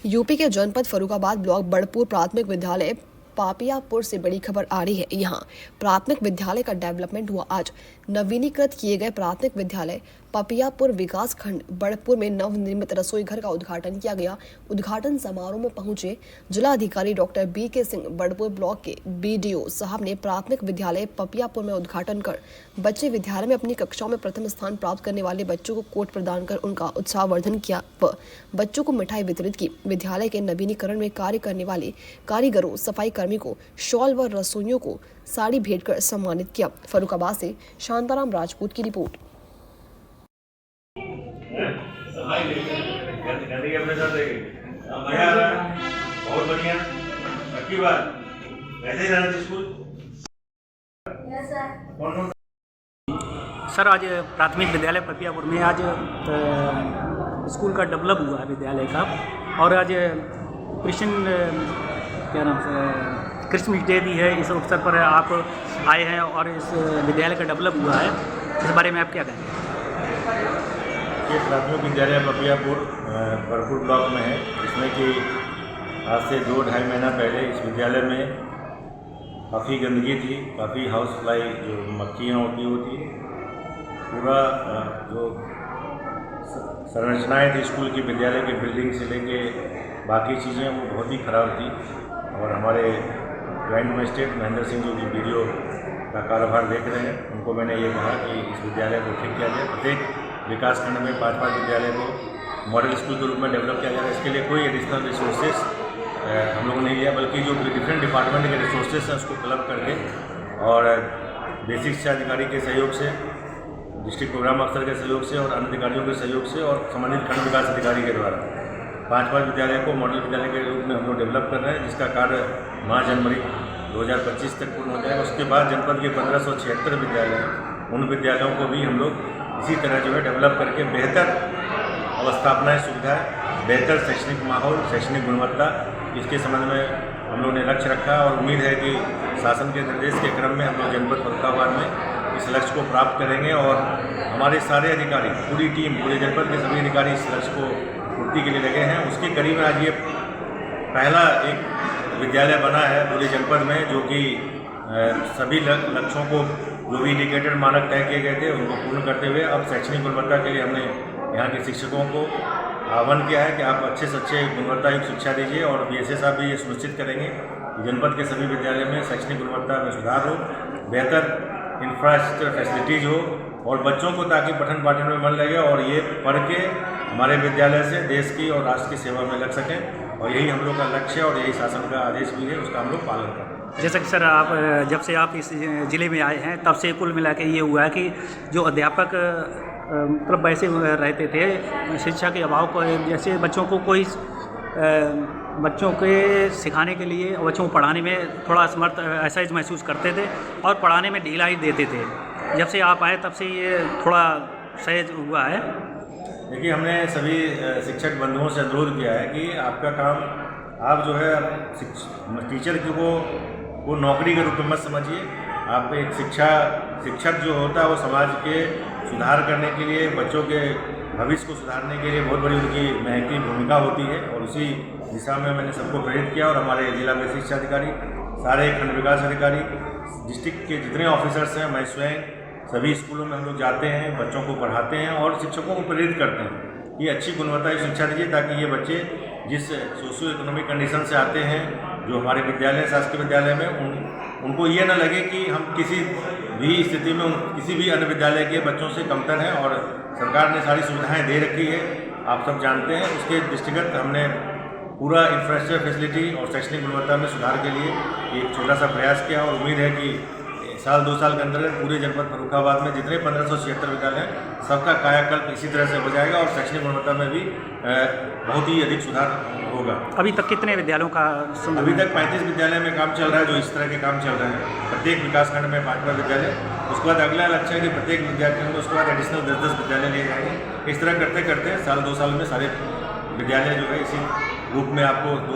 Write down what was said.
UP के जनपद Farrukhabad block Badpur प्राथमिक विद्यालय पापियापुर से बड़ी खबर आ रही है। यहां प्राथमिक विद्यालय का डेवलपमेंट हुआ। आज नवीनीकृत किए गए प्राथमिक विद्यालय पापियापुर विकास खंड बड़पुर में नवनिर्मित रसोई घर का उद्घाटन किया गया। उद्घाटन समारोह में पहुंचे जिलाधिकारी doctor BK Singh, Badpur block के BDO साहब ने प्राथमिक विद्यालय पापियापुर में उद्घाटन कर बच्चे विद्यालय में अपनी कक्षाओं में प्रथम स्थान प्राप्त करने वाले बच्चों को कोट प्रदान कर उनका उत्साहवर्धन किया व बच्चों को मिठाई वितरित की। विद्यालय के नवीनीकरण में कार्य करने वाले कारीगरों, सफाई कर्मी को शॉल व रसोइयों को साड़ी भेंट कर सम्मानित किया। फर्रुखाबाद से शांताराम राजपूत की रिपोर्ट। बहुत बढ़िया, अच्छी बात। ऐसे ही रहना चाहिए स्कूल। सर, आज प्राथमिक विद्यालय पापियापुर में आज स्कूल का डेवलप हुआ है विद्यालय का, और आज क्रिसमस डे भी है। इस अवसर पर आप आए हैं और इस विद्यालय का डेवलप हुआ है, इस बारे में आप क्या कहेंगे? ये प्राथमिक विद्यालय पापियापुर बड़पुर ब्लॉक में है, जिसमें कि आज से 2-2.5 महीना पहले इस विद्यालय में काफ़ी गंदगी थी, काफ़ी हाउस फ्लाई जो मक्खियाँ होती थी, पूरा जो संरचनाएँ थी स्कूल की, विद्यालय की बिल्डिंग से लेके बाकी चीज़ें वो बहुत ही ख़राब थी। और हमारे जॉइंट मजिस्ट्रेट महेंद्र सिंह जो कि BDO का कारोबार देख रहे हैं, उनको मैंने ये कहा कि इस विद्यालय को ठीक किया जाए। प्रत्येक विकास खंड में 5-5 विद्यालय को मॉडल स्कूल के रूप में डेवलप किया जाएगा। इसके लिए कोई एडिशनल रिसोर्सेज हम लोगों ने नहीं लिया, बल्कि जो डिफरेंट डिपार्टमेंट के रिसोर्सेज हैं उसको क्लब करके और बेसिक शिक्षा अधिकारी के सहयोग से, डिस्ट्रिक्ट प्रोग्राम अफसर के सहयोग से और अन्य अधिकारियों के सहयोग से और संबंधित खंड विकास अधिकारी के द्वारा 5-5 विद्यालय को मॉडल विद्यालय के रूप में हम लोग डेवलप कर रहे हैं, जिसका कार्य 9 जनवरी 2025 तक पूर्ण हो जाएगा। उसके बाद जनपद के 1576 विद्यालय हैं, उन विद्यालयों को भी हम लोग इसी तरह जो है डेवलप करके बेहतर अवस्थापनाएँ, सुविधाएँ, बेहतर शैक्षणिक माहौल, शैक्षणिक गुणवत्ता, इसके संबंध में हम लोग ने लक्ष्य रखा और उम्मीद है कि शासन के निर्देश के क्रम में हम लोग जनपद फर्रुखाबाद में इस लक्ष्य को प्राप्त करेंगे। और हमारे सारे अधिकारी, पूरी टीम, पूरे जनपद के सभी अधिकारी इस लक्ष्य को पूर्ति के लिए लगे हैं। उसके करीब में आज ये पहला एक विद्यालय बना है पूरे जनपद में, जो कि सभी लक्ष्यों को, जो भी इंडिकेटर मानक तय किए गए थे, उनको पूर्ण करते हुए अब शैक्षणिक गुणवत्ता के लिए हमने यहाँ के शिक्षकों को आह्वान किया है कि आप अच्छे से अच्छे गुणवत्तायुक्त शिक्षा दीजिए। और BSA साहब भी ये सुनिश्चित करेंगे कि जनपद के सभी विद्यालय में शैक्षणिक गुणवत्ता में सुधार हो, बेहतर इंफ्रास्ट्रक्चर फैसिलिटीज़ हो और बच्चों को ताकि पठन पाठन में मन लगे और ये पढ़ के हमारे विद्यालय से देश की और राष्ट्र की सेवा में लग सकें। और यही हम लोग का लक्ष्य है और यही शासन का आदेश भी है, उसका हम लोग पालन करें। जैसा कि सर, आप जब से आप इस ज़िले में आए हैं तब से कुल मिला के ये हुआ है कि जो अध्यापक मतलब वैसे रहते थे, शिक्षा के अभाव को, जैसे बच्चों को कोई बच्चों के सिखाने के लिए, बच्चों को पढ़ाने में थोड़ा असमर्थ असहज महसूस करते थे और पढ़ाने में ढिलाई देते थे। जब से आप आए तब से ये थोड़ा सहज हुआ है। देखिए, हमने सभी शिक्षक बंधुओं से अनुरोध किया है कि आपका काम, आप जो है टीचर को नौकरी के रूप में मत समझिए। आप एक शिक्षक जो होता है वो समाज के सुधार करने के लिए, बच्चों के भविष्य को सुधारने के लिए बहुत बड़ी उनकी महत्वपूर्ण भूमिका होती है। और उसी दिशा में मैंने सबको प्रेरित किया और हमारे जिला बेसिक शिक्षा अधिकारी, सारे खंड विकास अधिकारी, डिस्ट्रिक्ट के जितने ऑफिसर्स हैं, मैं स्वयं सभी स्कूलों में हम लोग जाते हैं, बच्चों को पढ़ाते हैं और शिक्षकों को प्रेरित करते हैं कि अच्छी गुणवत्ता की शिक्षा दीजिए, ताकि ये बच्चे जिस सोशियो इकोनॉमिक कंडीशन से आते हैं, जो हमारे विद्यालय, शासकीय विद्यालय में, उनको ये ना लगे कि हम किसी भी स्थिति में किसी भी अन्य विद्यालय के बच्चों से कमतर हैं। और सरकार ने सारी सुविधाएं दे रखी है, आप सब जानते हैं। उसके दृष्टिगत हमने पूरा इंफ्रास्ट्रक्चर फैसिलिटी और शैक्षणिक गुणवत्ता में सुधार के लिए एक छोटा सा प्रयास किया और उम्मीद है कि 1-2 साल के अंदर पूरे जनपद फर्रुखाबाद में जितने 1576 विद्यालय हैं, सबका कायाकल्प इसी तरह से हो जाएगा और शैक्षणिक गुणवत्ता में भी बहुत ही अधिक सुधार होगा। अभी तक कितने विद्यालयों का? अभी तक 35 विद्यालय में काम चल रहा है, जो इस तरह के काम चल रहे हैं। प्रत्येक विकासखंड में 5-5 विद्यालय। उसके बाद अगला लक्ष्य है कि प्रत्येक विद्यालय में उसके बाद एडिशनल 10-10 विद्यालय लिए जाएंगे। इस तरह करते करते 1-2 साल में सारे विद्यालय जो है इसी रूप में आपको